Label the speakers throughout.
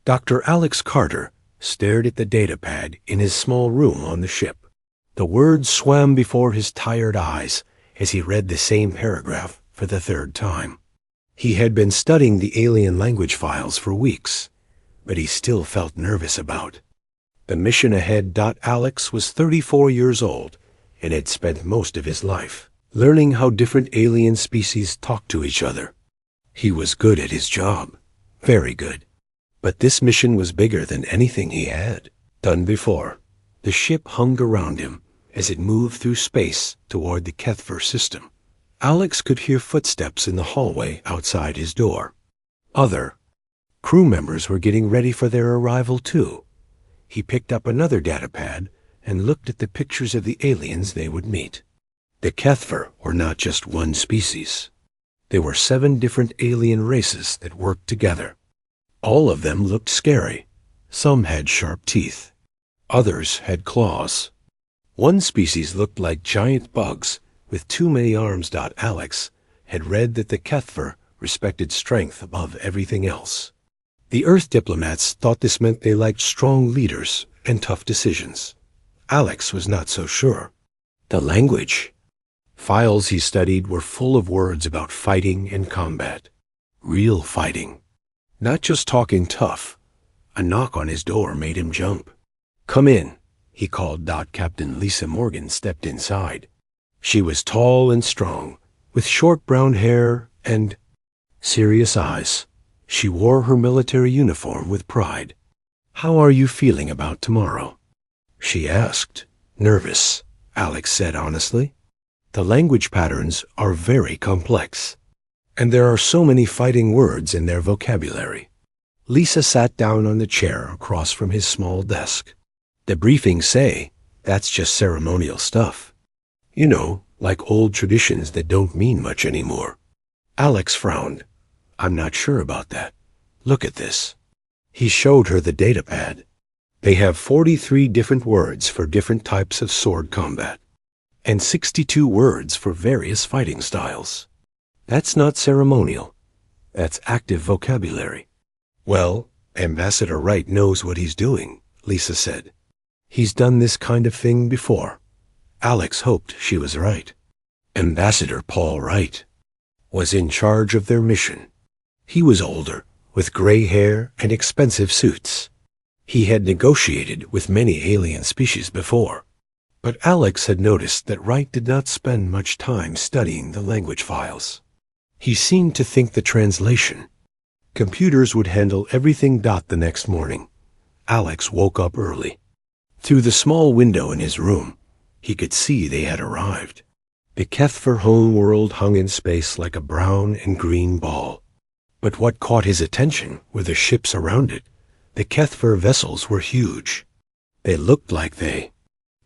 Speaker 1: Dr. Alex Carter stared at the datapad in his small room on the ship. The words swam before his tired eyes as he read the same paragraph for the third time. He had been studying the alien language files for weeks, but he still felt nervous about. The mission ahead. Alex was 34 years old and had spent most of his life learning how different alien species talk to each other. He was good at his job, very good. But this mission was bigger than anything he had done before. The ship hung around him as it moved through space toward the HFY system. Alex could hear footsteps in the hallway outside his door. Other crew members were getting ready for their arrival too. He picked up another datapad and looked at the pictures of the aliens they would meet. The HFY were not just one species. There were 7 different alien races that worked together. All of them looked scary. Some had sharp teeth. Others had claws. One species looked like giant bugs with too many arms. Alex had read that the HFY respected strength above everything else. The Earth diplomats thought this meant they liked strong leaders and tough decisions. Alex was not so sure. The language files he studied were full of words about fighting and combat. Real fighting. Not just talking tough. A knock on his door made him jump. "Come in," he called. Captain Lisa Morgan stepped inside. She was tall and strong, with short brown hair and serious eyes. She wore her military uniform with pride. "How are you feeling about tomorrow?" she asked. "Nervous," Alex said honestly. "The language patterns are very complex, and there are so many fighting words in their vocabulary." Lisa sat down on the chair across from his small desk. "The briefings say that's just ceremonial stuff. You know, like old traditions that don't mean much anymore." Alex frowned. "I'm not sure about that. Look at this." He showed her the datapad. They have 43 different words for different types of sword combat, and 62 words for various fighting styles. That's not ceremonial. That's active vocabulary. "Well, Ambassador Wright knows what he's doing," Lisa said. "He's done this kind of thing before." Alex hoped she was right. Ambassador Paul Wright was in charge of their mission. He was older, with gray hair and expensive suits. He had negotiated with many alien species before. But Alex had noticed that Wright did not spend much time studying the language files. He seemed to think the translation computers would handle everything. The next morning, Alex woke up early. Through the small window in his room, he could see they had arrived. The HFY homeworld hung in space like a brown and green ball. But what caught his attention were the ships around it. The HFY vessels were huge. They looked like they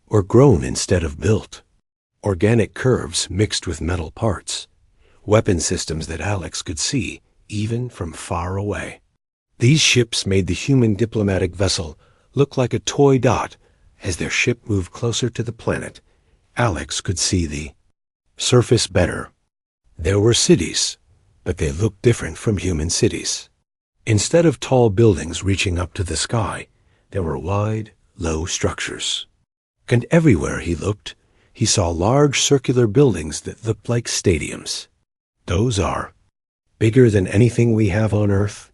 Speaker 1: were grown instead of built. Organic curves mixed with metal parts. Weapon systems that Alex could see, even from far away. These ships made the human diplomatic vessel look like a toy dot. As their ship moved closer to the planet, Alex could see the surface better. There were cities, but they looked different from human cities. Instead of tall buildings reaching up to the sky, there were wide, low structures. And everywhere he looked, he saw large circular buildings that looked like stadiums. "Those are bigger than anything we have on Earth,"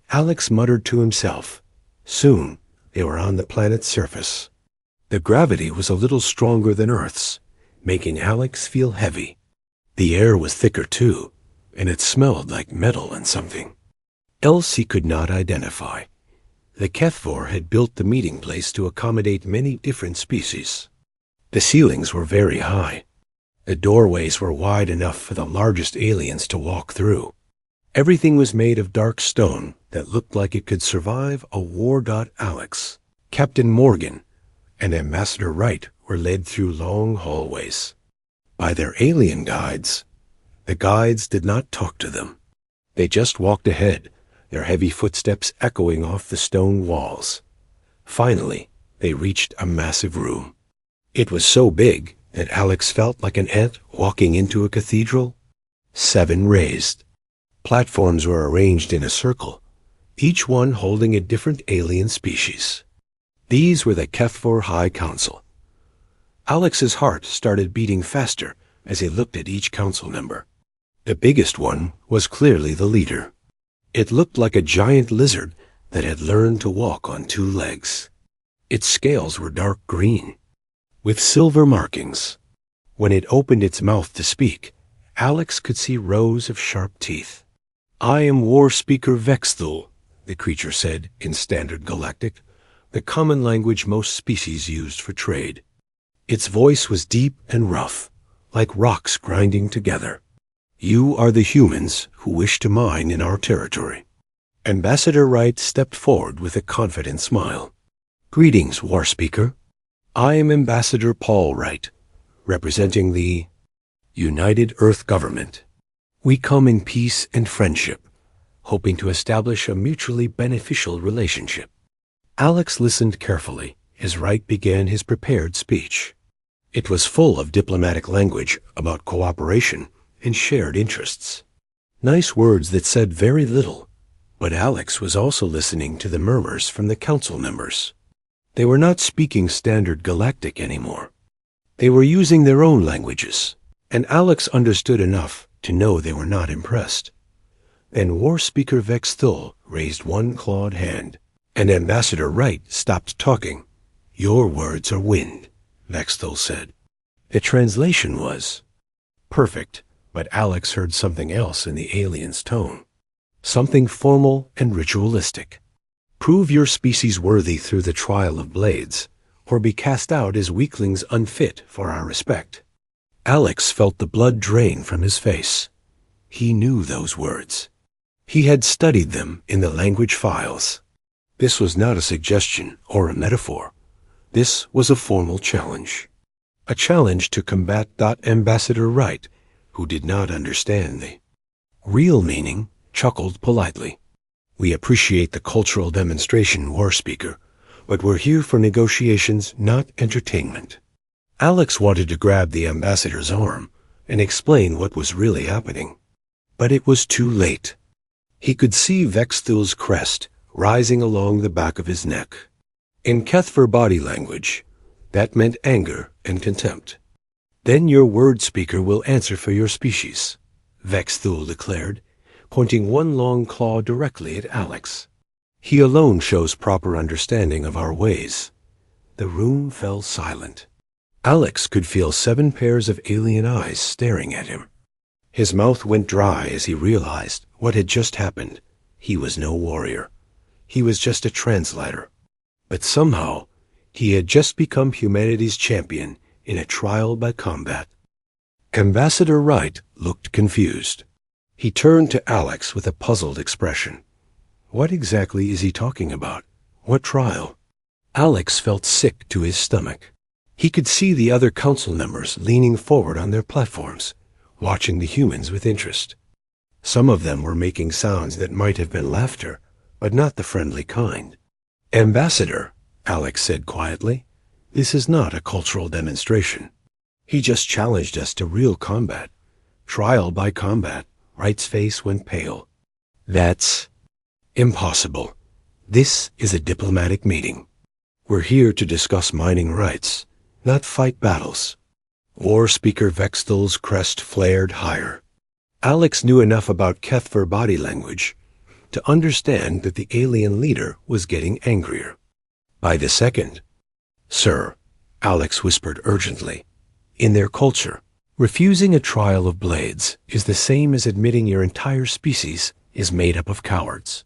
Speaker 1: Alex muttered to himself. Soon, they were on the planet's surface. The gravity was a little stronger than Earth's, making Alex feel heavy. The air was thicker too, and it smelled like metal and something else he could not identify. The HFY had built the meeting place to accommodate many different species. The ceilings were very high. The doorways were wide enough for the largest aliens to walk through. Everything was made of dark stone that looked like it could survive a war. Alex, Captain Morgan, and Ambassador Wright were led through long hallways by their alien guides. The guides did not talk to them. They just walked ahead, their heavy footsteps echoing off the stone walls. Finally, they reached a massive room. It was so big that Alex felt like an ant walking into a cathedral. 7 raised platforms were arranged in a circle, each one holding a different alien species. These were the HFY High Council. Alex's heart started beating faster as he looked at each council member. The biggest one was clearly the leader. It looked like a giant lizard that had learned to walk on two legs. Its scales were dark green, with silver markings. When it opened its mouth to speak, Alex could see rows of sharp teeth. "I am War Speaker Vexthul," the creature said in Standard Galactic, the common language most species used for trade. Its voice was deep and rough, like rocks grinding together. "You are the humans who wish to mine in our territory." Ambassador Wright stepped forward with a confident smile. "Greetings, War Speaker. I am Ambassador Paul Wright, representing the United Earth Government. We come in peace and friendship, hoping to establish a mutually beneficial relationship." Alex listened carefully as Wright began his prepared speech. It was full of diplomatic language about cooperation and shared interests. Nice words that said very little, but Alex was also listening to the murmurs from the council members. They were not speaking Standard Galactic anymore. They were using their own languages, and Alex understood enough to know they were not impressed. Then War Speaker Vexthul raised one clawed hand, and Ambassador Wright stopped talking. "Your words are wind," Vexthul said. The translation was perfect, but Alex heard something else in the alien's tone. Something formal and ritualistic. "Prove your species worthy through the trial of blades, or be cast out as weaklings unfit for our respect." Alex felt the blood drain from his face. He knew those words. He had studied them in the language files. This was not a suggestion or a metaphor. This was a formal challenge. A challenge to combat Ambassador Wright, who did not understand the real meaning, chuckled politely. "We appreciate the cultural demonstration, War Speaker, but we're here for negotiations, not entertainment." Alex wanted to grab the ambassador's arm and explain what was really happening, but it was too late. He could see Vexthul's crest rising along the back of his neck. In HFY body language, that meant anger and contempt. "Then your word speaker will answer for your species," Vexthul declared, pointing one long claw directly at Alex. "He alone shows proper understanding of our ways." The room fell silent. Alex could feel 7 pairs of alien eyes staring at him. His mouth went dry as he realized what had just happened. He was no warrior. He was just a translator. But somehow, he had just become humanity's champion in a trial by combat. Ambassador Wright looked confused. He turned to Alex with a puzzled expression. What exactly is he talking about? What trial? Alex felt sick to his stomach. He could see the other council members leaning forward on their platforms, watching the humans with interest. Some of them were making sounds that might have been laughter, but not the friendly kind. "Ambassador," Alex said quietly, "this is not a cultural demonstration. He just challenged us to real combat. Trial by combat." Wright's face went pale. "That's impossible. This is a diplomatic meeting. We're here to discuss mining rights, not fight battles." War Speaker Vexthul's crest flared higher. Alex knew enough about HFY body language to understand that the alien leader was getting angrier. By the second, "Sir," Alex whispered urgently, "in their culture, refusing a trial of blades is the same as admitting your entire species is made up of cowards.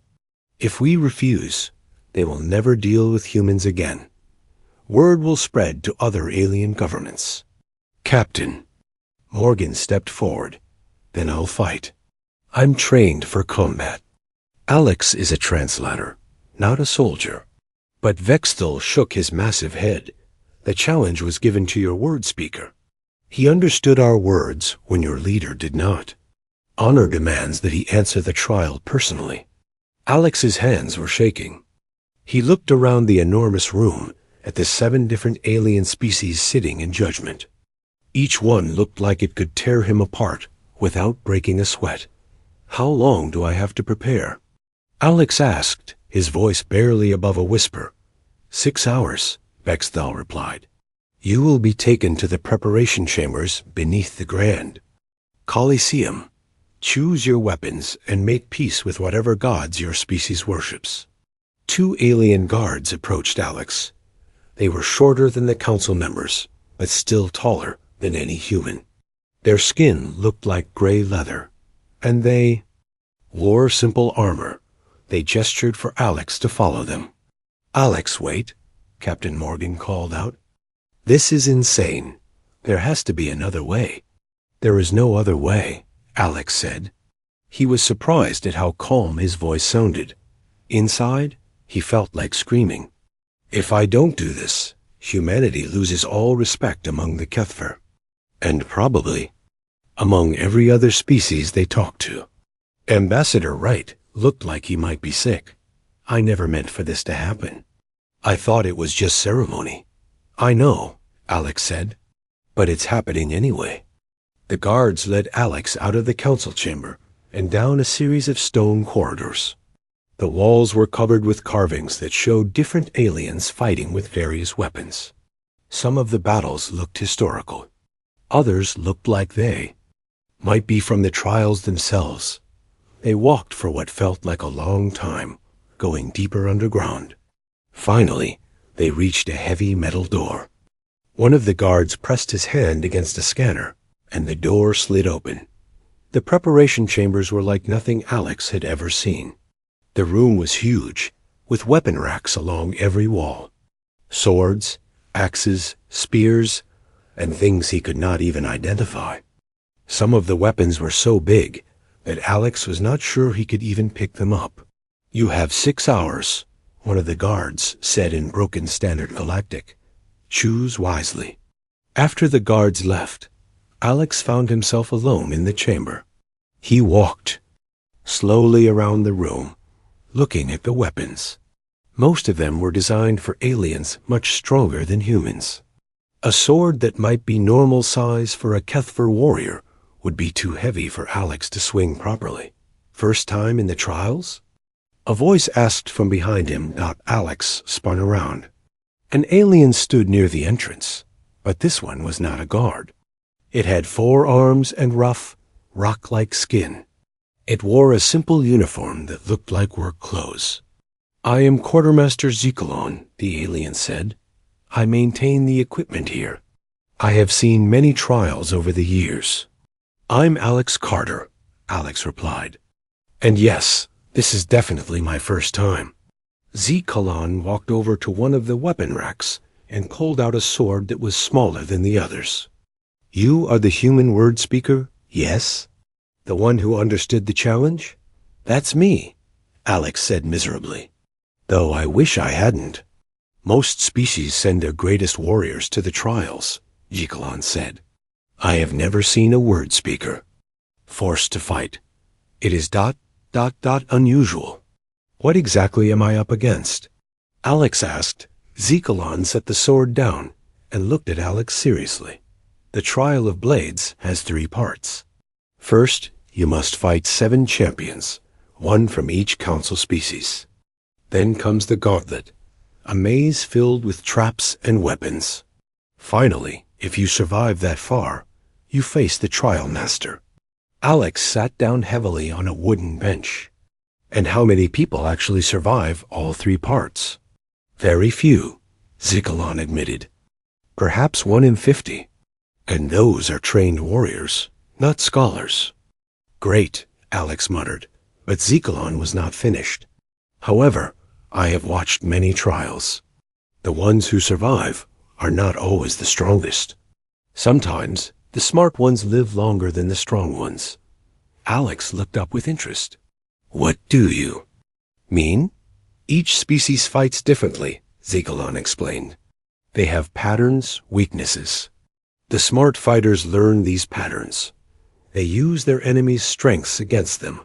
Speaker 1: If we refuse, they will never deal with humans again. Word will spread to other alien governments." "Captain," Morgan stepped forward, "then I'll fight. I'm trained for combat." Alex is a translator, not a soldier. But Vexthul shook his massive head. "The challenge was given to your word speaker. He understood our words when your leader did not. Honor demands that he answer the trial personally." Alex's hands were shaking. He looked around the enormous room at the 7 different alien species sitting in judgment. Each one looked like it could tear him apart without breaking a sweat. "How long do I have to prepare?" Alex asked, his voice barely above a whisper. 6 hours, Bexthal replied. You will be taken to the preparation chambers beneath the Grand Coliseum. Choose your weapons and make peace with whatever gods your species worships. 2 alien guards approached Alex. They were shorter than the council members, but still taller than any human. Their skin looked like gray leather, and they wore simple armor. They gestured for Alex to follow them. Alex, wait, Captain Morgan called out. This is insane. There has to be another way. There is no other way, Alex said. He was surprised at how calm his voice sounded. Inside, he felt like screaming. If I don't do this, humanity loses all respect among the Kethver, and probably among every other species they talk to. Ambassador Wright looked like he might be sick. I never meant for this to happen. I thought it was just ceremony. I know, Alex said, but it's happening anyway. The guards led Alex out of the council chamber and down a series of stone corridors. The walls were covered with carvings that showed different aliens fighting with various weapons. Some of the battles looked historical. Others looked like they might be from the trials themselves. They walked for what felt like a long time, going deeper underground. Finally, they reached a heavy metal door. One of the guards pressed his hand against a scanner, and the door slid open. The preparation chambers were like nothing Alex had ever seen. The room was huge, with weapon racks along every wall. Swords, axes, spears, and things he could not even identify. Some of the weapons were so big that Alex was not sure he could even pick them up. You have 6 hours, one of the guards said in broken Standard Galactic. Choose wisely. After the guards left, Alex found himself alone in the chamber. He walked slowly around the room, looking at the weapons. Most of them were designed for aliens much stronger than humans. A sword that might be normal size for a Kethver warrior would be too heavy for Alex to swing properly. First time in the trials? A voice asked from behind him. Alex spun around. An alien stood near the entrance, but this one was not a guard. It had 4 arms and rough, rock-like skin. It wore a simple uniform that looked like work clothes. I am Quartermaster Zekalon, the alien said. I maintain the equipment here. I have seen many trials over the years. I'm Alex Carter, Alex replied. And yes, this is definitely my first time. Zekalon walked over to one of the weapon racks and pulled out a sword that was smaller than the others. You are the human word speaker, yes? The one who understood the challenge? That's me, Alex said miserably. Though I wish I hadn't. Most species send their greatest warriors to the trials, Zekalon said. I have never seen a word speaker forced to fight. It is ... unusual. What exactly am I up against? Alex asked. Zekalon set the sword down and looked at Alex seriously. The Trial of Blades has 3 parts. First, you must fight 7 champions, 1 from each council species. Then comes the Gauntlet, a maze filled with traps and weapons. Finally, if you survive that far, you face the Trial Master. Alex sat down heavily on a wooden bench. And how many people actually survive all 3 parts? Very few, Zekalon admitted. Perhaps 1 in 50. And those are trained warriors, not scholars. Great, Alex muttered, but Zekalon was not finished. However, I have watched many trials. The ones who survive are not always the strongest. Sometimes, the smart ones live longer than the strong ones. Alex looked up with interest. What do you mean? Each species fights differently, Zekalon explained. They have patterns, weaknesses. The smart fighters learn these patterns. They use their enemies' strengths against them.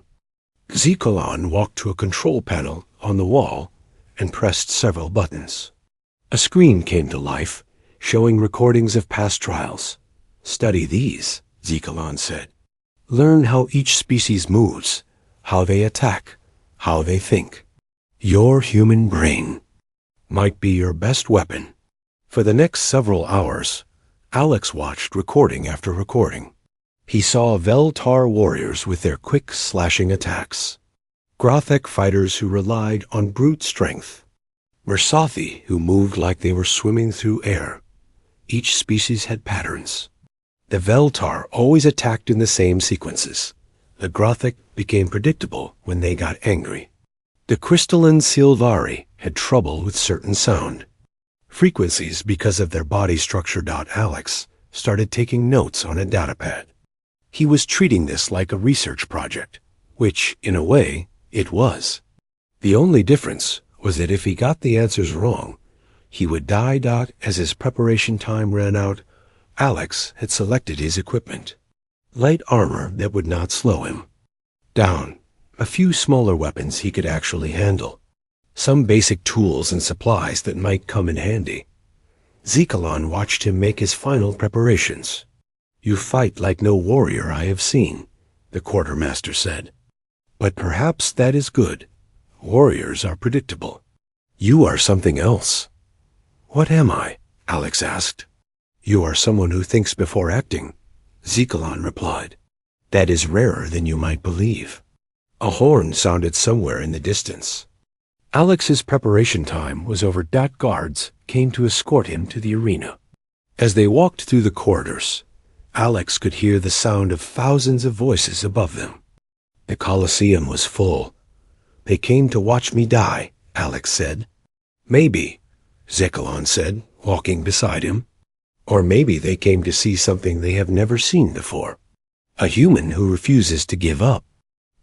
Speaker 1: Zekalon walked to a control panel on the wall and pressed several buttons. A screen came to life, showing recordings of past trials. Study these, Zekalon said. Learn how each species moves, how they attack, how they think. Your human brain might be your best weapon. For the next several hours, Alex watched recording after recording. He saw Veltar warriors with their quick slashing attacks, Grothek fighters who relied on brute strength, Mersathi who moved like they were swimming through air. Each species had patterns. The Veltar always attacked in the same sequences. The Grothek became predictable when they got angry. The crystalline Silvari had trouble with certain sound frequencies because of their body structure. Alex started taking notes on a datapad. He was treating this like a research project, which, in a way, it was. The only difference was that if he got the answers wrong, he would die. As his preparation time ran out, Alex had selected his equipment. Light armor that would not slow him down. A few smaller weapons he could actually handle. Some basic tools and supplies that might come in handy. Zekalon watched him make his final preparations. "You fight like no warrior I have seen," the quartermaster said. "But perhaps that is good. Warriors are predictable. You are something else." "What am I?" Alex asked. "You are someone who thinks before acting," Zekalon replied. "That is rarer than you might believe." A horn sounded somewhere in the distance. Alex's preparation time was over. Guards came to escort him to the arena. As they walked through the corridors, Alex could hear the sound of thousands of voices above them. The Colosseum was full. "They came to watch me die," Alex said. "Maybe," Zekalon said, walking beside him. "Or maybe they came to see something they have never seen before. A human who refuses to give up."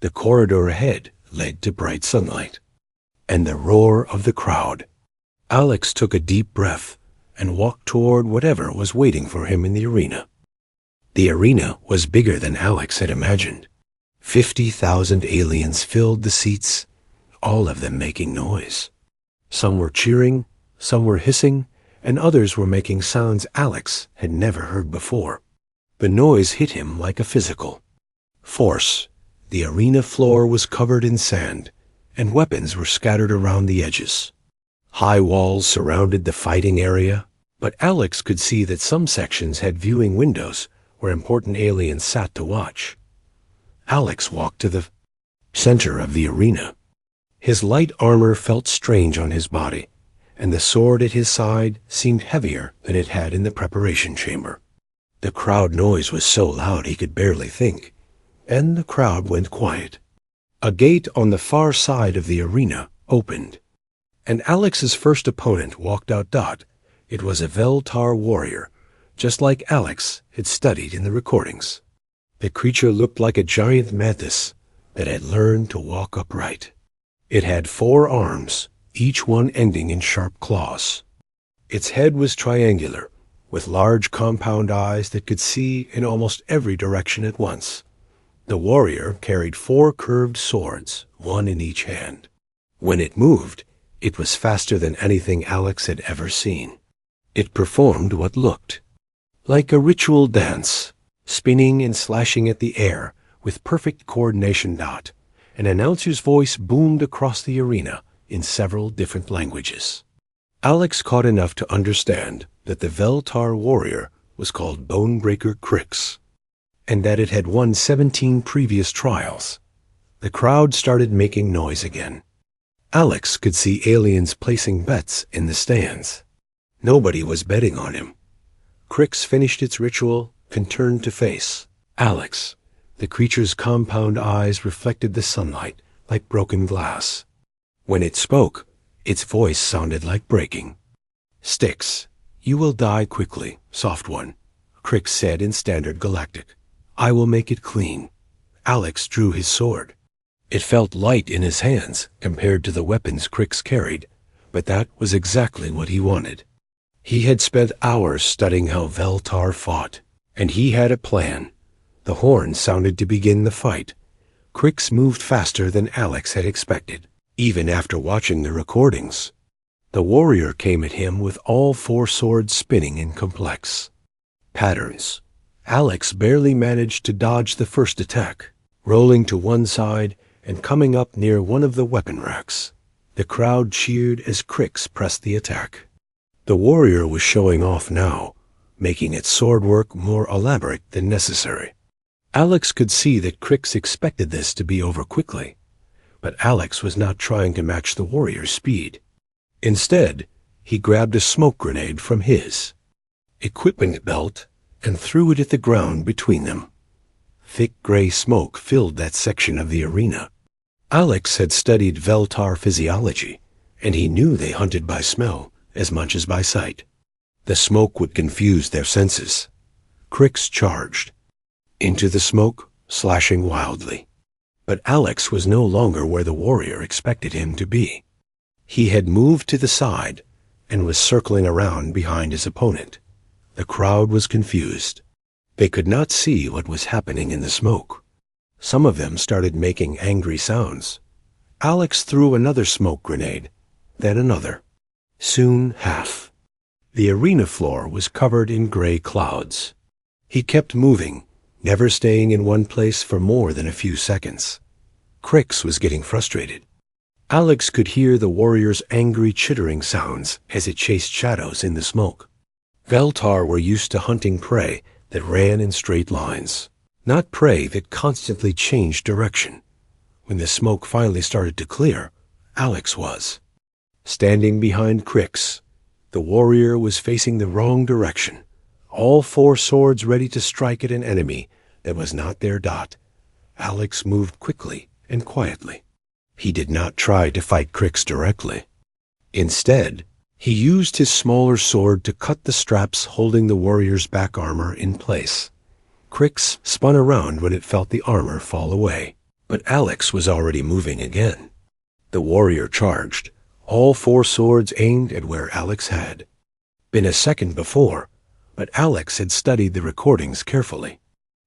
Speaker 1: The corridor ahead led to bright sunlight and the roar of the crowd. Alex took a deep breath and walked toward whatever was waiting for him in the arena. The arena was bigger than Alex had imagined. 50,000 aliens filled the seats, all of them making noise. Some were cheering, some were hissing, and others were making sounds Alex had never heard before. The noise hit him like a physical force. The arena floor was covered in sand, and weapons were scattered around the edges. High walls surrounded the fighting area, but Alex could see that some sections had viewing windows where important aliens sat to watch. Alex walked to the center of the arena. His light armor felt strange on his body, and the sword at his side seemed heavier than it had in the preparation chamber. The crowd noise was so loud he could barely think, and the crowd went quiet. A gate on the far side of the arena opened, and Alex's first opponent walked out. It was a Veltar warrior, just like Alex had studied in the recordings. The creature looked like a giant mantis that had learned to walk upright. It had 4 arms, each one ending in sharp claws. Its head was triangular, with large compound eyes that could see in almost every direction at once. The warrior carried 4 curved swords, one in each hand. When it moved, it was faster than anything Alex had ever seen. It performed what looked like a ritual dance, spinning and slashing at the air with perfect coordination. An announcer's voice boomed across the arena in several different languages. Alex caught enough to understand that the Veltar warrior was called Bonebreaker Crix, and that it had won 17 previous trials. The crowd started making noise again. Alex could see aliens placing bets in the stands. Nobody was betting on him. Crix finished its ritual and turned to face Alex. The creature's compound eyes reflected the sunlight like broken glass. When it spoke, its voice sounded like breaking. "Styx, you will die quickly, soft one," Crix said in standard Galactic. "I will make it clean." Alex drew his sword. It felt light in his hands compared to the weapons Crix carried, but that was exactly what he wanted. He had spent hours studying how Veltar fought, and he had a plan. The horn sounded to begin the fight. Crix moved faster than Alex had expected, even after watching the recordings. The warrior came at him with all 4 swords spinning in complex patterns. Alex barely managed to dodge the first attack, rolling to one side and coming up near one of the weapon racks. The crowd cheered as Crix pressed the attack. The warrior was showing off now, making its sword work more elaborate than necessary. Alex could see that Crix expected this to be over quickly, but Alex was not trying to match the warrior's speed. Instead, he grabbed a smoke grenade from his equipment belt and threw it at the ground between them. Thick gray smoke filled that section of the arena. Alex had studied Veltar physiology, and he knew they hunted by smell as much as by sight. The smoke would confuse their senses. Crix charged into the smoke, slashing wildly. But Alex was no longer where the warrior expected him to be. He had moved to the side and was circling around behind his opponent. The crowd was confused. They could not see what was happening in the smoke. Some of them started making angry sounds. Alex threw another smoke grenade, then another. Soon half. The arena floor was covered in gray clouds. He kept moving, never staying in one place for more than a few seconds. Crix was getting frustrated. Alex could hear the warrior's angry chittering sounds as it chased shadows in the smoke. Veltar were used to hunting prey that ran in straight lines, not prey that constantly changed direction. When the smoke finally started to clear, Alex was standing behind Crix. The warrior was facing the wrong direction, all four swords ready to strike at an enemy that was not their dot. Alex moved quickly and quietly. He did not try to fight Crix directly. Instead, he used his smaller sword to cut the straps holding the warrior's back armor in place. Crix spun around when it felt the armor fall away, but Alex was already moving again. The warrior charged, all four swords aimed at where Alex had been a second before, but Alex had studied the recordings carefully.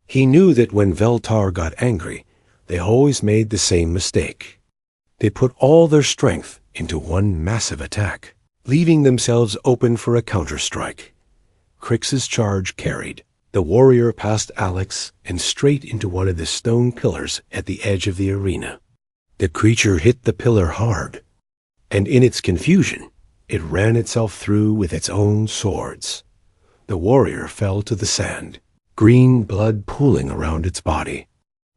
Speaker 1: He knew that when Veltar got angry, they always made the same mistake. They put all their strength into one massive attack, leaving themselves open for a counterstrike. Crix's charge carried. The warrior passed Alex and straight into one of the stone pillars at the edge of the arena. The creature hit the pillar hard, and in its confusion, it ran itself through with its own swords. The warrior fell to the sand, green blood pooling around its body.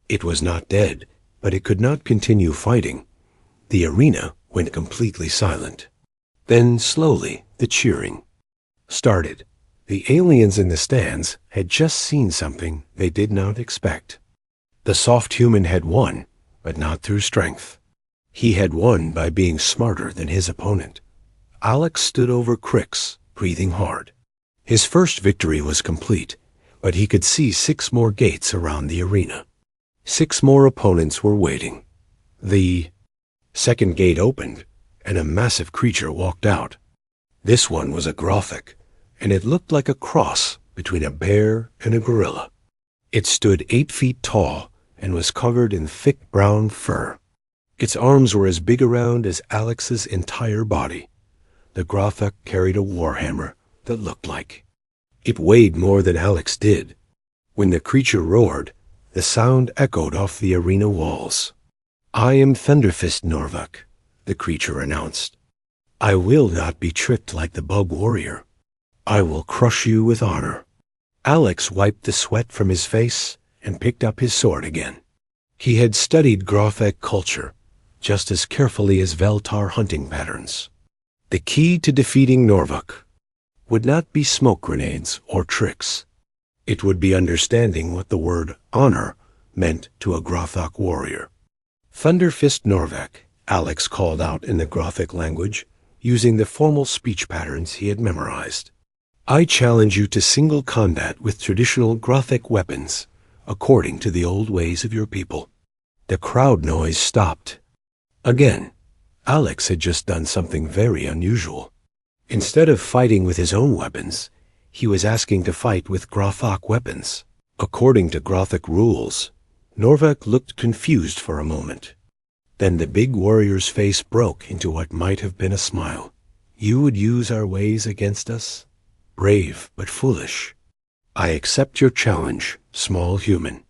Speaker 1: It was not dead, but it could not continue fighting. The arena went completely silent. Then slowly the cheering started. The aliens in the stands had just seen something they did not expect. The soft human had won, but not through strength. He had won by being smarter than his opponent. Alex stood over Crix, breathing hard. His first victory was complete, but he could see 6 more gates around the arena. 6 more opponents were waiting. The second gate opened, and a massive creature walked out. This one was a Grothic, and it looked like a cross between a bear and a gorilla. It stood 8 feet tall and was covered in thick brown fur. Its arms were as big around as Alex's entire body. The Grothic carried a warhammer that looked like it weighed more than Alex did. When the creature roared, the sound echoed off the arena walls. "I am Thunderfist Norvak," the creature announced. "I will not be tricked like the bug warrior. I will crush you with honor." Alex wiped the sweat from his face and picked up his sword again. He had studied Grothic culture just as carefully as Veltar hunting patterns. The key to defeating Norvak would not be smoke grenades or tricks. It would be understanding what the word honor meant to a Grothic warrior. "Thunderfist Norvak," Alex called out in the Grothic language, using the formal speech patterns he had memorized. "I challenge you to single combat with traditional Grothic weapons, according to the old ways of your people." The crowd noise stopped. Again, Alex had just done something very unusual. Instead of fighting with his own weapons, he was asking to fight with Grothic weapons. According to Grothic rules, Norvak looked confused for a moment. Then the big warrior's face broke into what might have been a smile. "You would use our ways against us? Brave but foolish. I accept your challenge, small human."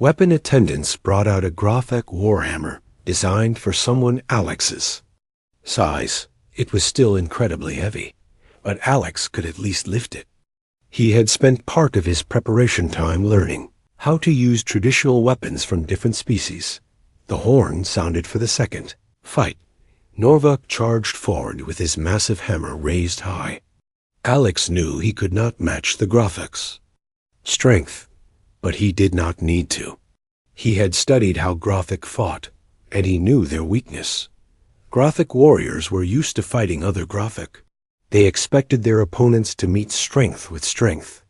Speaker 1: Weapon attendants brought out a Grothic warhammer designed for someone Alex's size. It was still incredibly heavy, but Alex could at least lift it. He had spent part of his preparation time learning how to use traditional weapons from different species. The horn sounded for the second fight. Norvak charged forward with his massive hammer raised high. Alex knew he could not match the Grothok's strength, but he did not need to. He had studied how Grothok fought, and he knew their weakness. Grothok warriors were used to fighting other Grothok. They expected their opponents to meet strength with strength.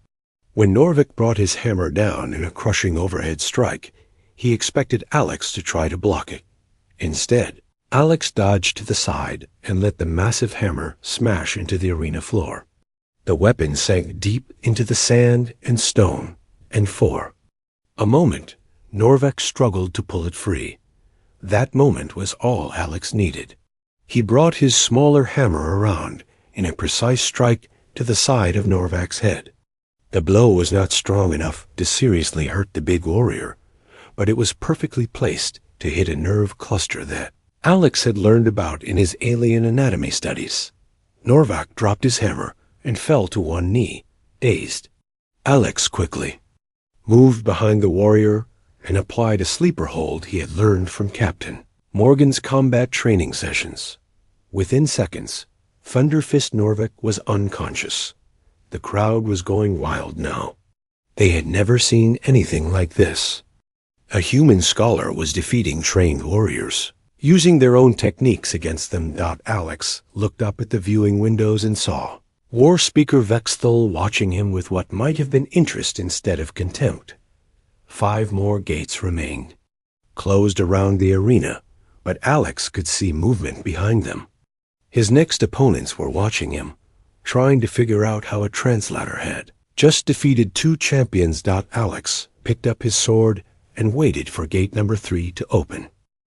Speaker 1: When Norvik brought his hammer down in a crushing overhead strike, he expected Alex to try to block it. Instead, Alex dodged to the side and let the massive hammer smash into the arena floor. The weapon sank deep into the sand and stone, and for a moment, Norvik struggled to pull it free. That moment was all Alex needed. He brought his smaller hammer around in a precise strike to the side of Norvak's head. The blow was not strong enough to seriously hurt the big warrior, but it was perfectly placed to hit a nerve cluster that Alex had learned about in his alien anatomy studies. Norvak dropped his hammer and fell to one knee, dazed. Alex quickly moved behind the warrior and applied a sleeper hold he had learned from Captain Morgan's combat training sessions. Within seconds, Thunderfist Norvik was unconscious. The crowd was going wild now. They had never seen anything like this. A human scholar was defeating trained warriors, using their own techniques against them. Alex looked up at the viewing windows and saw War Speaker Vexthal watching him with what might have been interest instead of contempt. 5 more gates remained, closed around the arena, but Alex could see movement behind them. His next opponents were watching him, trying to figure out how a translator had just defeated 2 champions. Alex picked up his sword and waited for gate number 3 to open.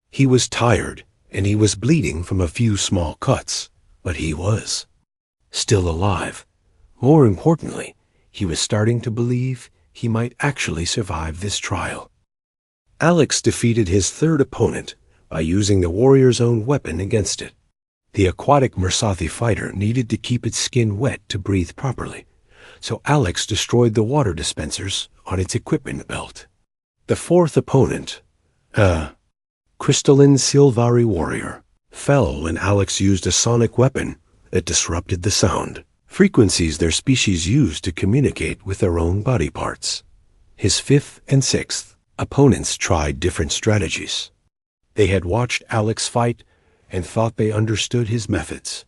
Speaker 1: He was tired, and he was bleeding from a few small cuts, but he was still alive. More importantly, he was starting to believe he might actually survive this trial. Alex defeated his third opponent by using the warrior's own weapon against it. The aquatic Mursathi fighter needed to keep its skin wet to breathe properly, so Alex destroyed the water dispensers on its equipment belt. The fourth opponent, crystalline Silvari warrior, fell when Alex used a sonic weapon that disrupted the sound frequencies their species used to communicate with their own body parts. His fifth and sixth opponents tried different strategies. They had watched Alex fight and thought they understood his methods,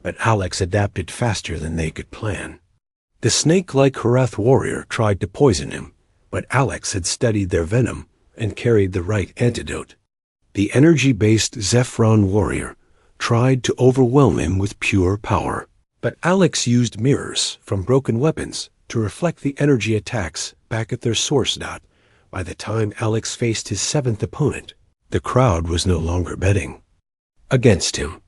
Speaker 1: but Alex adapted faster than they could plan. The snake-like Harath warrior tried to poison him, but Alex had studied their venom and carried the right antidote. The energy-based Zephron warrior tried to overwhelm him with pure power, but Alex used mirrors from broken weapons to reflect the energy attacks back at their source. By the time Alex faced his seventh opponent, the crowd was no longer betting against him.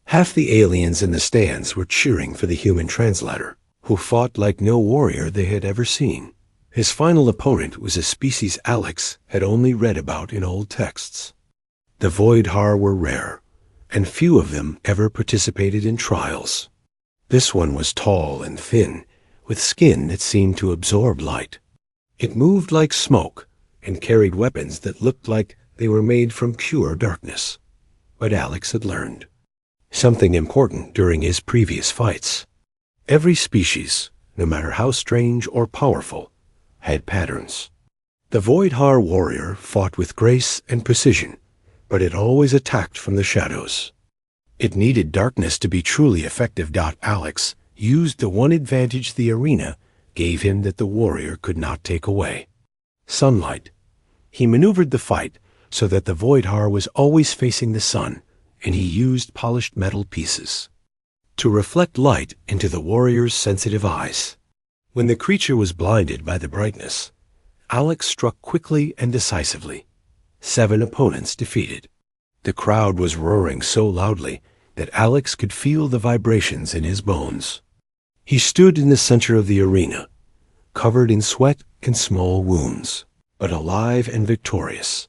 Speaker 1: Half the aliens in the stands were cheering for the human translator, who fought like no warrior they had ever seen. His final opponent was a species Alex had only read about in old texts. The Voidhar were rare, and few of them ever participated in trials. This one was tall and thin, with skin that seemed to absorb light. It moved like smoke and carried weapons that looked like they were made from pure darkness. But Alex had learned something important during his previous fights. Every species, no matter how strange or powerful, had patterns. The Voidhar warrior fought with grace and precision, but it always attacked from the shadows. It needed darkness to be truly effective. Alex used the one advantage the arena gave him that the warrior could not take away: sunlight. He maneuvered the fight so that the Voidhar was always facing the sun, and he used polished metal pieces to reflect light into the warrior's sensitive eyes. When the creature was blinded by the brightness, Alex struck quickly and decisively. 7 opponents defeated. The crowd was roaring so loudly that Alex could feel the vibrations in his bones. He stood in the center of the arena, covered in sweat and small wounds, but alive and victorious.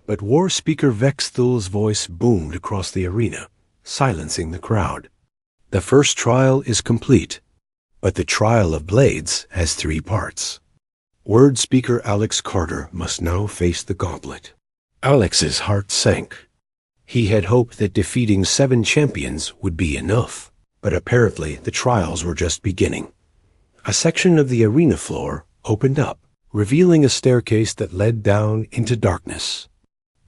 Speaker 1: But war speaker Vexthul's voice boomed across the arena, silencing the crowd. The first trial is complete, but the trial of blades has 3 parts. Word speaker Alex Carter must now face the gauntlet. Alex's heart sank. He had hoped that defeating 7 champions would be enough, but apparently the trials were just beginning. A section of the arena floor opened up, revealing a staircase that led down into darkness.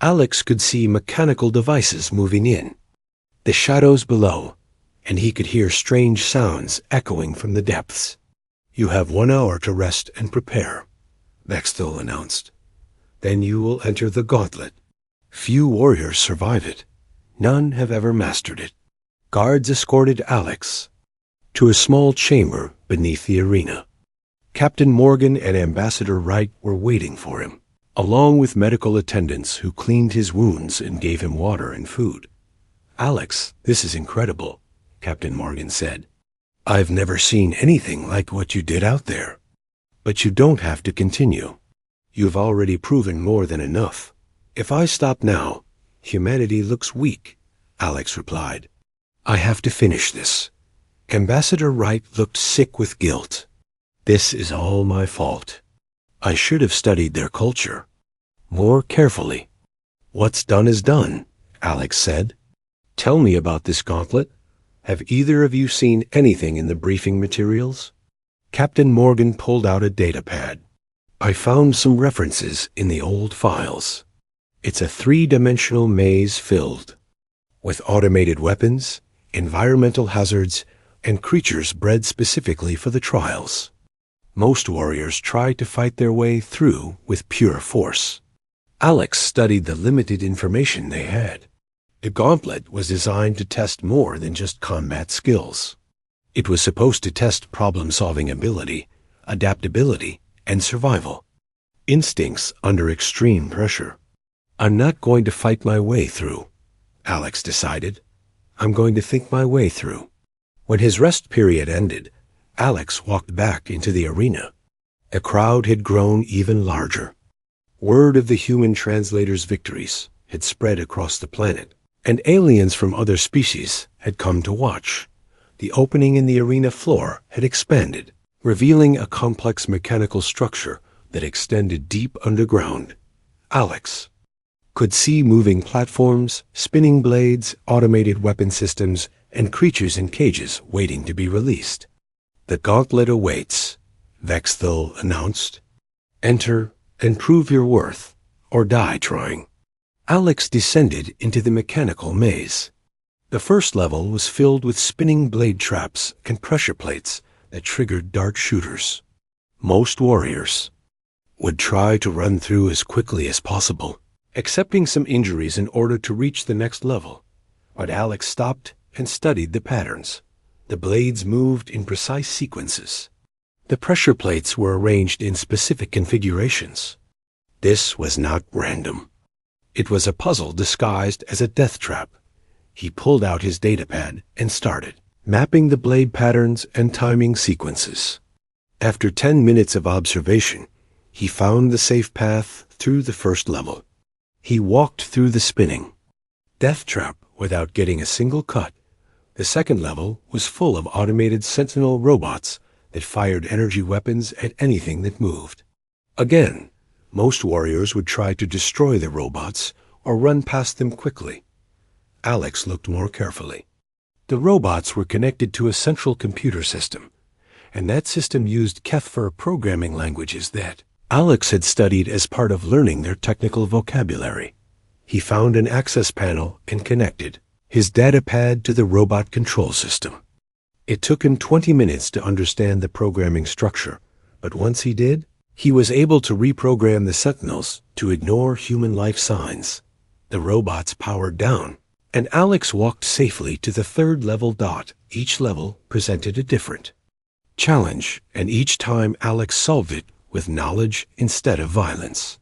Speaker 1: Alex could see mechanical devices moving in, the shadows below, and he could hear strange sounds echoing from the depths. "You have 1 hour to rest and prepare," Vexthul announced. "Then you will enter the gauntlet. Few warriors survive it. None have ever mastered it." Guards escorted Alex to a small chamber beneath the arena. Captain Morgan and Ambassador Wright were waiting for him, along with medical attendants who cleaned his wounds and gave him water and food. "Alex, this is incredible," Captain Morgan said. "I've never seen anything like what you did out there. But you don't have to continue. You've already proven more than enough. If I stop now, humanity looks weak," Alex replied. "I have to finish this." Ambassador Wright looked sick with guilt. "This is all my fault. I should have studied their culture more carefully." "What's done is done," Alex said. "Tell me about this gauntlet. Have either of you seen anything in the briefing materials?" Captain Morgan pulled out a datapad. "I found some references in the old files. It's a 3-dimensional maze filled with automated weapons, environmental hazards, and creatures bred specifically for the trials. Most warriors try to fight their way through with pure force." Alex studied the limited information they had. The gauntlet was designed to test more than just combat skills. It was supposed to test problem-solving ability, adaptability, and survival. Instincts under extreme pressure. "I'm not going to fight my way through," Alex decided. "I'm going to think my way through." When his rest period ended, Alex walked back into the arena. The crowd had grown even larger. Word of the human translators' victories had spread across the planet, and aliens from other species had come to watch. The opening in the arena floor had expanded, revealing a complex mechanical structure that extended deep underground. Alex could see moving platforms, spinning blades, automated weapon systems, and creatures in cages waiting to be released. "The gauntlet awaits," Vexthul announced. "Enter and prove your worth, or die trying." Alex descended into the mechanical maze. The first level was filled with spinning blade traps and pressure plates that triggered dart shooters. Most warriors would try to run through as quickly as possible, accepting some injuries in order to reach the next level. But Alex stopped and studied the patterns. The blades moved in precise sequences. The pressure plates were arranged in specific configurations. This was not random. It was a puzzle disguised as a death trap. He pulled out his datapad and started mapping the blade patterns and timing sequences. After 10 minutes of observation, he found the safe path through the first level. He walked through the spinning death trap without getting a single cut. The second level was full of automated sentinel robots that fired energy weapons at anything that moved. Again, most warriors would try to destroy the robots or run past them quickly. Alex looked more carefully. The robots were connected to a central computer system, and that system used Kethfer programming languages that Alex had studied as part of learning their technical vocabulary. He found an access panel and connected his datapad to the robot control system. It took him 20 minutes to understand the programming structure, but once he did, he was able to reprogram the sentinels to ignore human life signs. The robots powered down, and Alex walked safely to the third level dot. Each level presented a different challenge, and each time Alex solved it with knowledge instead of violence.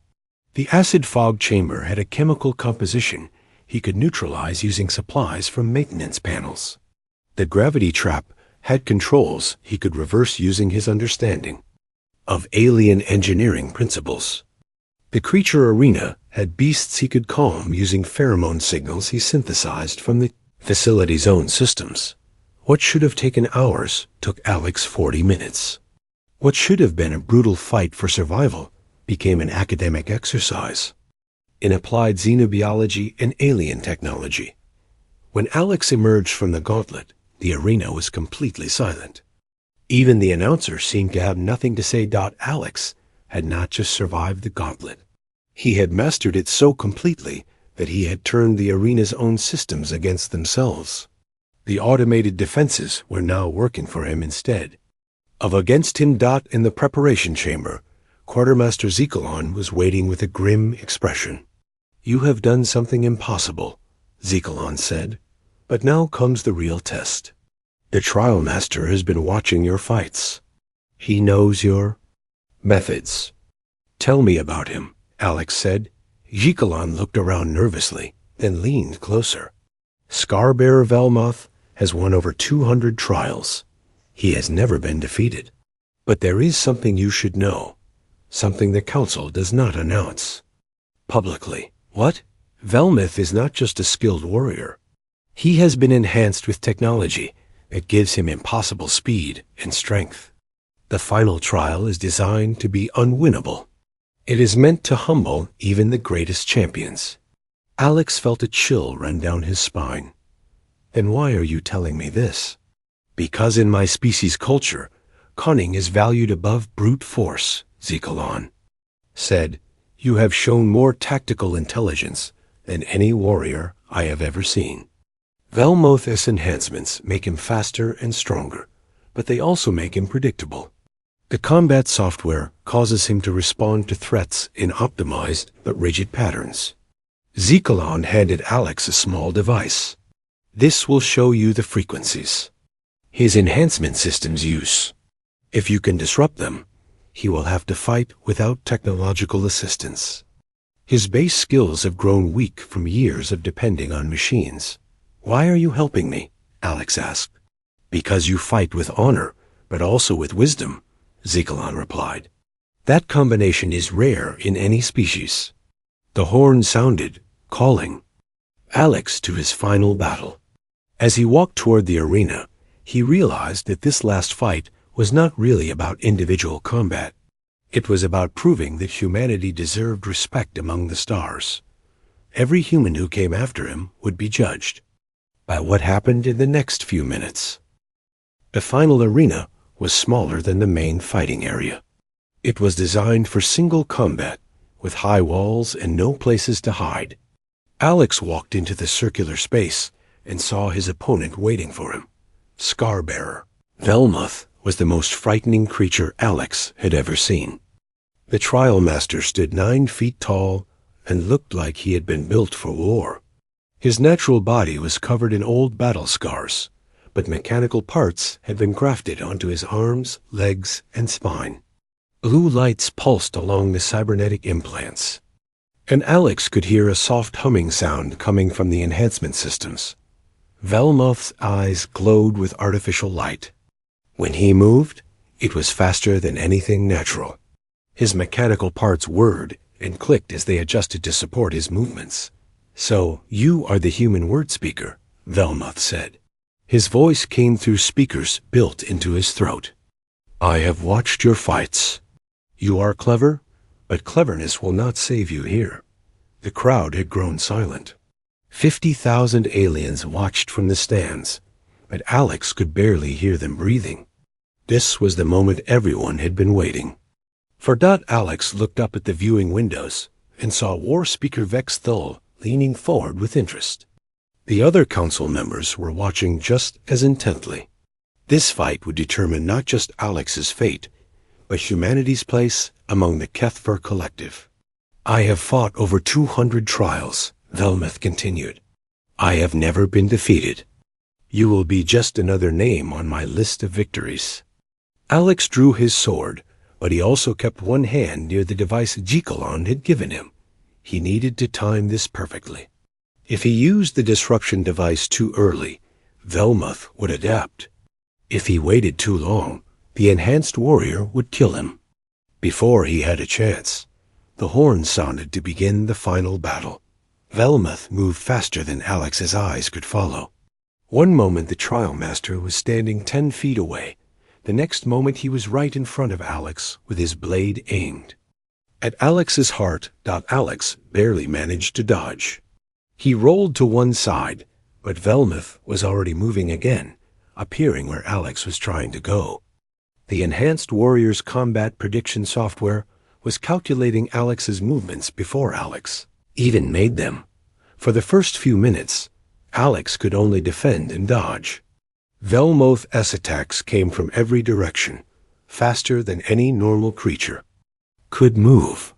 Speaker 1: The acid fog chamber had a chemical composition he could neutralize using supplies from maintenance panels. The gravity trap had controls he could reverse using his understanding of alien engineering principles. The creature arena had beasts he could calm using pheromone signals he synthesized from the facility's own systems. What should have taken hours took Alex 40 minutes. What should have been a brutal fight for survival became an academic exercise in applied xenobiology and alien technology. When Alex emerged from the gauntlet, the arena was completely silent. Even the announcer seemed to have nothing to say. Alex had not just survived the gauntlet. He had mastered it so completely that he had turned the arena's own systems against themselves. The automated defenses were now working for him instead of against him. In the preparation chamber, Quartermaster Zekalon was waiting with a grim expression. "You have done something impossible," Zekalon said, "but now comes the real test. The Trial Master has been watching your fights. He knows your methods." "Tell me about him," Alex said. Zekalon looked around nervously, then leaned closer. "Scarbearer Velmoth has won over 200 trials. He has never been defeated. But there is something you should know, something the Council does not announce publicly." "What?" "Velmoth is not just a skilled warrior. He has been enhanced with technology that gives him impossible speed and strength. The final trial is designed to be unwinnable. It is meant to humble even the greatest champions." Alex felt a chill run down his spine. "Then why are you telling me this?" "Because in my species' culture, cunning is valued above brute force," Zekalon said. "You have shown more tactical intelligence than any warrior I have ever seen. Velmoth's enhancements make him faster and stronger, but they also make him predictable. The combat software causes him to respond to threats in optimized but rigid patterns." Zekalon handed Alex a small device. "This will show you the frequencies his enhancement systems use. If you can disrupt them, he will have to fight without technological assistance. His base skills have grown weak from years of depending on machines." "Why are you helping me?" Alex asked. "Because you fight with honor, but also with wisdom," Zekalon replied. "That combination is rare in any species." The horn sounded, calling Alex to his final battle. As he walked toward the arena, he realized that this last fight was not really about individual combat. It was about proving that humanity deserved respect among the stars. Every human who came after him would be judged by what happened in the next few minutes. The final arena was smaller than the main fighting area. It was designed for single combat, with high walls and no places to hide. Alex walked into the circular space and saw his opponent waiting for him. Scarbearer Velmoth was the most frightening creature Alex had ever seen. The Trial Master stood 9 feet tall and looked like he had been built for war. His natural body was covered in old battle scars, but mechanical parts had been grafted onto his arms, legs, and spine. Blue lights pulsed along the cybernetic implants, and Alex could hear a soft humming sound coming from the enhancement systems. Velmoth's eyes glowed with artificial light. When he moved, it was faster than anything natural. His mechanical parts whirred and clicked as they adjusted to support his movements. "So, you are the human word speaker," Velmoth said. His voice came through speakers built into his throat. "I have watched your fights. You are clever, but cleverness will not save you here." The crowd had grown silent. 50,000 aliens watched from the stands, but Alex could barely hear them breathing. This was the moment everyone had been waiting for. Alex looked up at the viewing windows and saw War Speaker Vex Thul leaning forward with interest. The other council members were watching just as intently. This fight would determine not just Alex's fate, but humanity's place among the Kethver collective. "I have fought over 200 trials," Velmoth continued. "I have never been defeated. You will be just another name on my list of victories." Alex drew his sword, but he also kept one hand near the device Zekalon had given him. He needed to time this perfectly. If he used the disruption device too early, Velmoth would adapt. If he waited too long, the enhanced warrior would kill him. Before he had a chance, The horn sounded to begin the final battle. Velmoth moved faster than Alex's eyes could follow. One moment the trial master was standing 10 feet away. The next moment he was right in front of Alex with his blade aimed at Alex's heart. Alex barely managed to dodge. He rolled to one side, but Velmoth was already moving again, appearing where Alex was trying to go. The Enhanced Warriors Combat Prediction software was calculating Alex's movements before Alex even made them. For the first few minutes, Alex could only defend and dodge. Velmoth's attacks came from every direction, faster than any normal creature could move.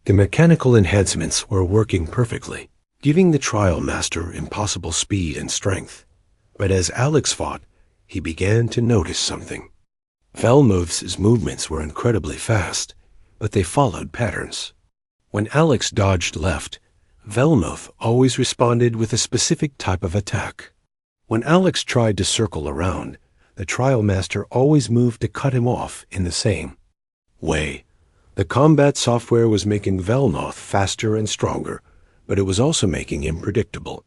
Speaker 1: The mechanical enhancements were working perfectly, giving the trial master impossible speed and strength. But as Alex fought, he began to notice something. Velmoth's movements were incredibly fast, but they followed patterns. When Alex dodged left, Velmoth always responded with a specific type of attack. When Alex tried to circle around, the trial master always moved to cut him off in the same way. The combat software was making Velmoth faster and stronger, but it was also making him predictable.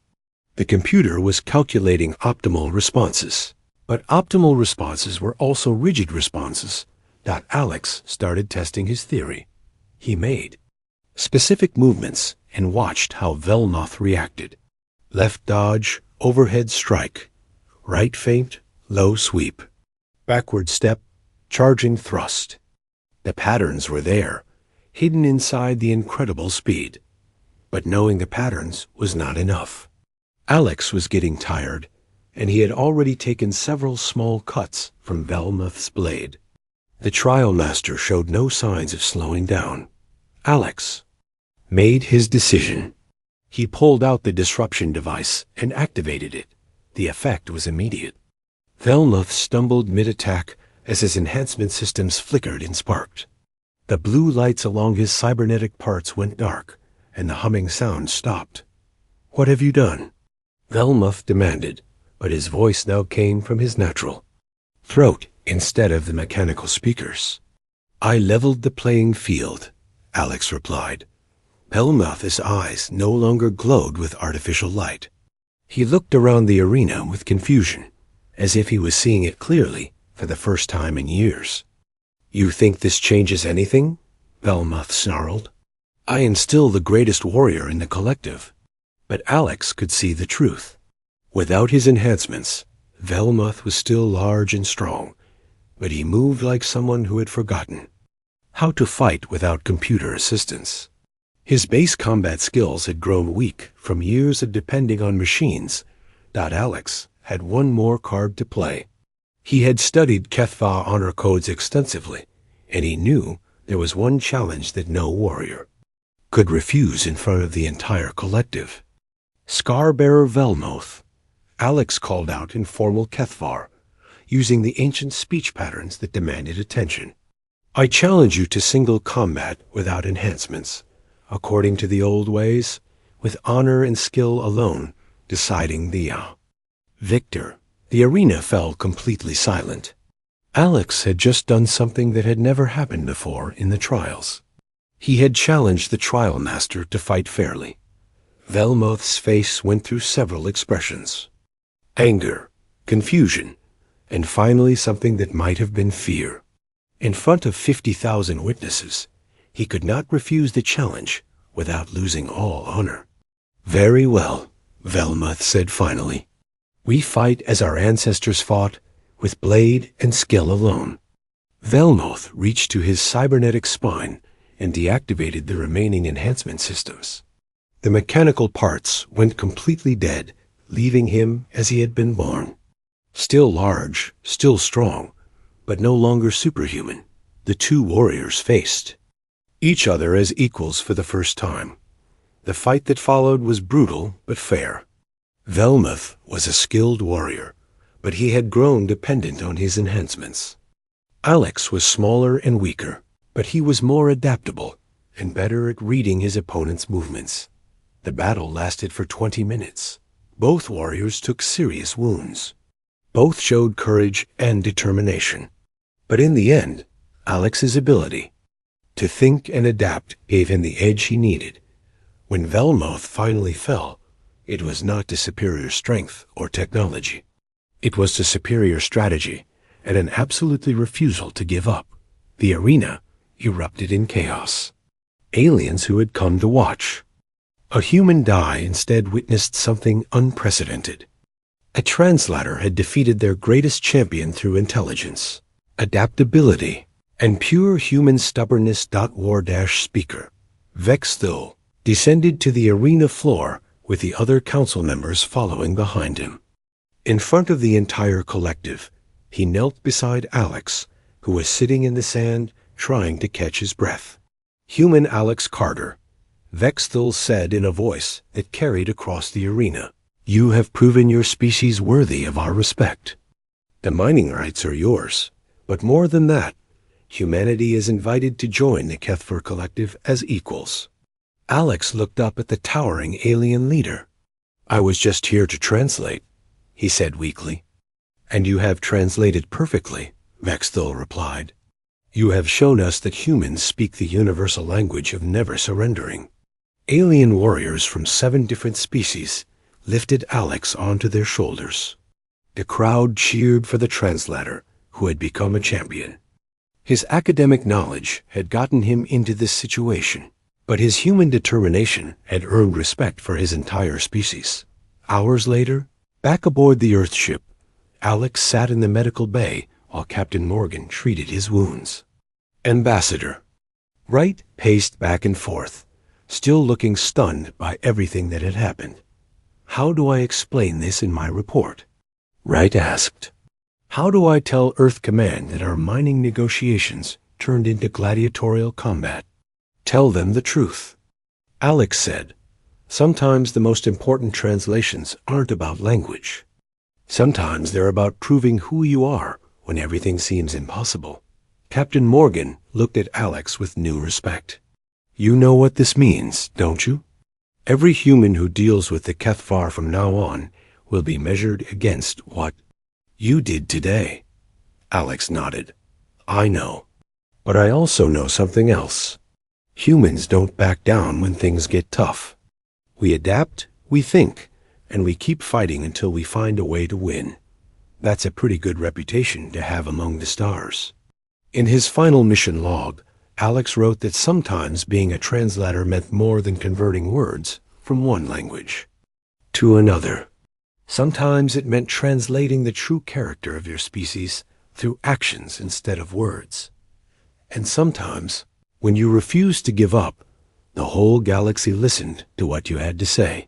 Speaker 1: The computer was calculating optimal responses, but optimal responses were also rigid responses. Alex started testing his theory. He made specific movements and watched how Velmoth reacted. Left dodge, overhead strike, right feint, low sweep, backward step, charging thrust. The patterns were there, hidden inside the incredible speed. But knowing the patterns was not enough. Alex was getting tired, and he had already taken several small cuts from Velmoth's blade. The trial master showed no signs of slowing down. Alex made his decision. He pulled out the disruption device and activated it. The effect was immediate. Velmoth stumbled mid-attack as his enhancement systems flickered and sparked. The blue lights along his cybernetic parts went dark, and the humming sound stopped. "What have you done?" Velmoth demanded, but his voice now came from his natural throat instead of the mechanical speakers. "I leveled the playing field," Alex replied. Velmoth's eyes no longer glowed with artificial light. He looked around the arena with confusion, as if he was seeing it clearly for the first time in years. "You think this changes anything?" Velmoth snarled. "I am still the greatest warrior in the collective." But Alex could see the truth. Without his enhancements, Velmoth was still large and strong, but he moved like someone who had forgotten how to fight without computer assistance. His base combat skills had grown weak from years of depending on machines. Alex had one more card to play. He had studied HFY honor codes extensively, and he knew there was one challenge that no warrior could refuse in front of the entire collective. "Scarbearer Velmoth," Alex called out in formal HFY, using the ancient speech patterns that demanded attention. "I challenge you to single combat without enhancements, according to the old ways, with honor and skill alone deciding the victor." The arena fell completely silent. Alex had just done something that had never happened before in the trials. He had challenged the trial master to fight fairly. Velmoth's face went through several expressions: anger, confusion, and finally something that might have been fear. In front of 50,000 witnesses, he could not refuse the challenge without losing all honor. "Very well," Velmoth said finally. "We fight as our ancestors fought, with blade and skill alone." Velmoth reached to his cybernetic spine and deactivated the remaining enhancement systems. The mechanical parts went completely dead, leaving him as he had been born. Still large, still strong, but no longer superhuman, the two warriors faced each other as equals for the first time. The fight that followed was brutal but fair. Velmoth was a skilled warrior, but he had grown dependent on his enhancements. Alex was smaller and weaker, but he was more adaptable and better at reading his opponent's movements. The battle lasted for 20 minutes. Both warriors took serious wounds. Both showed courage and determination. But in the end, Alex's ability To think and adapt gave him the edge he needed. When Velmoth finally fell, it was not to superior strength or technology. It was to superior strategy and an absolutely refusal to give up. The arena erupted in chaos. Aliens who had come to watch. A human die instead witnessed something unprecedented. A translator had defeated their greatest champion through intelligence, adaptability, and pure human stubbornness. War-speaker Vexthul descended to the arena floor with the other council members following behind him. In front of the entire collective, he knelt beside Alex, who was sitting in the sand trying to catch his breath. Human Alex Carter, Vexthul said in a voice that carried across the arena, "You have proven your species worthy of our respect. The mining rights are yours, but more than that, humanity is invited to join the Kethver Collective as equals." Alex looked up at the towering alien leader. "I was just here to translate," he said weakly. "And you have translated perfectly," Vexthul replied. "You have shown us that humans speak the universal language of never surrendering." Alien warriors from 7 different species lifted Alex onto their shoulders. The crowd cheered for the translator, who had become a champion. His academic knowledge had gotten him into this situation, but his human determination had earned respect for his entire species. Hours later, back aboard the Earthship, Alex sat in the medical bay while Captain Morgan treated his wounds. Ambassador Wright paced back and forth, still looking stunned by everything that had happened. "How do I explain this in my report?" Wright asked. "How do I tell Earth Command that our mining negotiations turned into gladiatorial combat? Tell them the truth." Alex said, "Sometimes the most important translations aren't about language. Sometimes they're about proving who you are when everything seems impossible." Captain Morgan looked at Alex with new respect. "You know what this means, don't you? Every human who deals with the Kethvar from now on will be measured against what you did today." Alex nodded. "I know. But I also know something else. Humans don't back down when things get tough. We adapt, we think, and we keep fighting until we find a way to win. That's a pretty good reputation to have among the stars." In his final mission log, Alex wrote that sometimes being a translator meant more than converting words from one language to another. Sometimes it meant translating the true character of your species through actions instead of words. And sometimes, when you refused to give up, the whole galaxy listened to what you had to say.